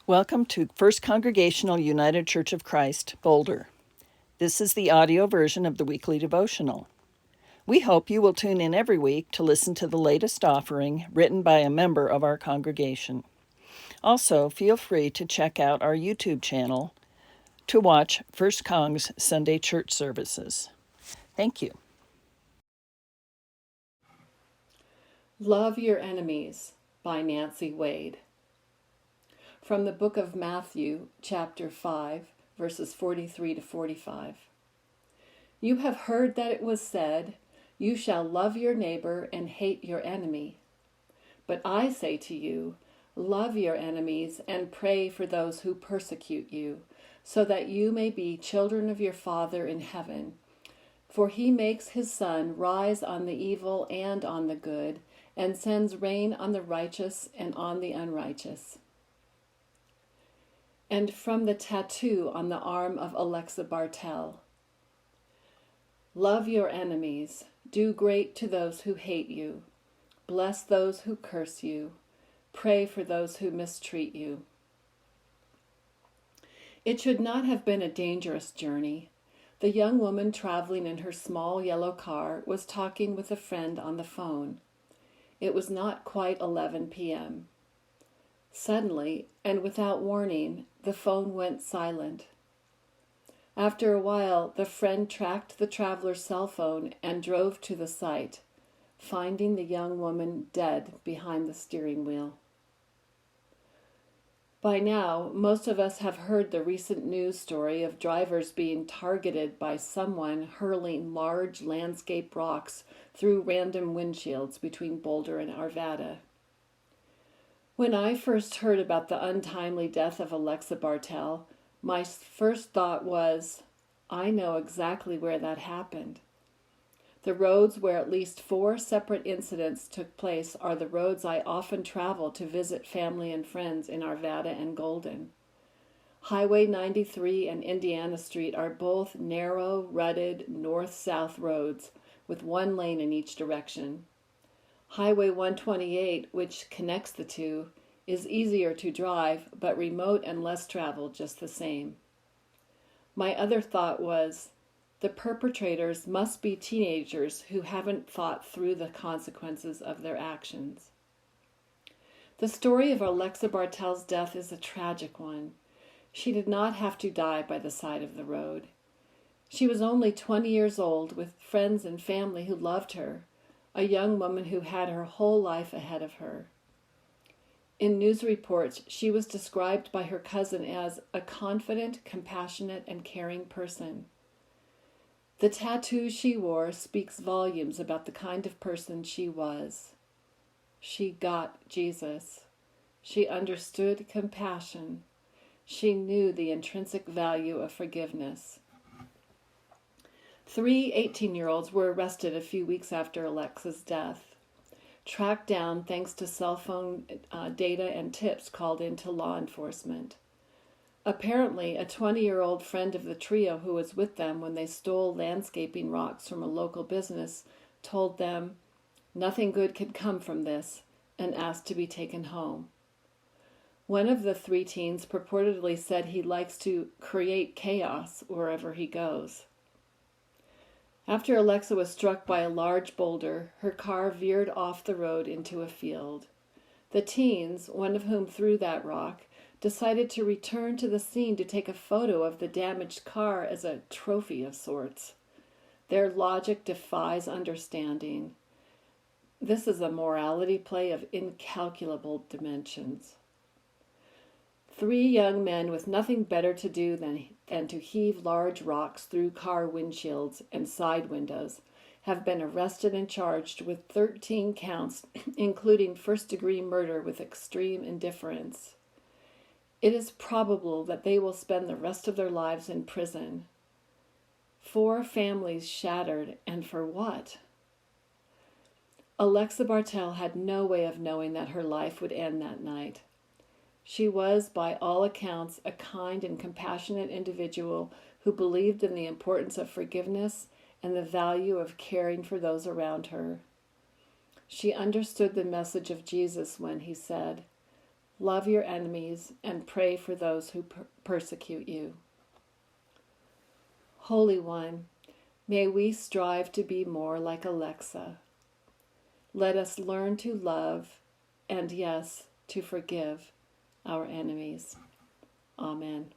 Welcome to First Congregational United Church of Christ, Boulder. This is the audio version of the weekly devotional. We hope you will tune in every week to listen to the latest offering written by a member of our congregation. Also, feel free to check out our YouTube channel to watch First Cong's Sunday church services. Thank you. Love Your Enemies by Nancy Wade. From the book of Matthew, chapter 5, verses 43 to 45. You have heard that it was said, "You shall love your neighbor and hate your enemy." But I say to you, love your enemies and pray for those who persecute you, so that you may be children of your Father in heaven. For he makes his sun rise on the evil and on the good, and sends rain on the righteous and on the unrighteous. And from the tattoo on the arm of Alexa Bartel. Love your enemies, do great to those who hate you, bless those who curse you, pray for those who mistreat you. It should not have been a dangerous journey. The young woman traveling in her small yellow car was talking with a friend on the phone. It was not quite 11 p.m. Suddenly, and without warning, the phone went silent. After a while, the friend tracked the traveler's cell phone and drove to the site, finding the young woman dead behind the steering wheel. By now, most of us have heard the recent news story of drivers being targeted by someone hurling large landscape rocks through random windshields between Boulder and Arvada. When I first heard about the untimely death of Alexa Bartel, my first thought was, I know exactly where that happened. The roads where at least 4 separate incidents took place are the roads I often travel to visit family and friends in Arvada and Golden. Highway 93 and Indiana Street are both narrow, rutted, north-south roads with 1 lane in each direction. Highway 128, which connects the two, is easier to drive, but remote and less traveled just the same. My other thought was, the perpetrators must be teenagers who haven't thought through the consequences of their actions. The story of Alexa Bartel's death is a tragic one. She did not have to die by the side of the road. She was only 20 years old, with friends and family who loved her, a young woman who had her whole life ahead of her. In news reports, she was described by her cousin as a confident, compassionate, and caring person. The tattoo she wore speaks volumes about the kind of person she was. She got Jesus. She understood compassion. She knew the intrinsic value of forgiveness. 3 18-year-olds were arrested a few weeks after Alexa's death, tracked down thanks to cell phone data and tips called into law enforcement. Apparently, a 20-year-old friend of the trio who was with them when they stole landscaping rocks from a local business told them nothing good could come from this and asked to be taken home. One of the 3 teens purportedly said he likes to create chaos wherever he goes. After Alexa was struck by a large boulder, her car veered off the road into a field. The teens, one of whom threw that rock, decided to return to the scene to take a photo of the damaged car as a trophy of sorts. Their logic defies understanding. This is a morality play of incalculable dimensions. 3 young men with nothing better to do than to heave large rocks through car windshields and side windows have been arrested and charged with 13 counts, including first-degree murder with extreme indifference. It is probable that they will spend the rest of their lives in prison. 4 families shattered, and for what? Alexa Bartel had no way of knowing that her life would end that night. She was, by all accounts, a kind and compassionate individual who believed in the importance of forgiveness and the value of caring for those around her. She understood the message of Jesus when he said, love your enemies, and pray for those who persecute you. Holy One, may we strive to be more like Alexa. Let us learn to love and, yes, to forgive our enemies. Amen.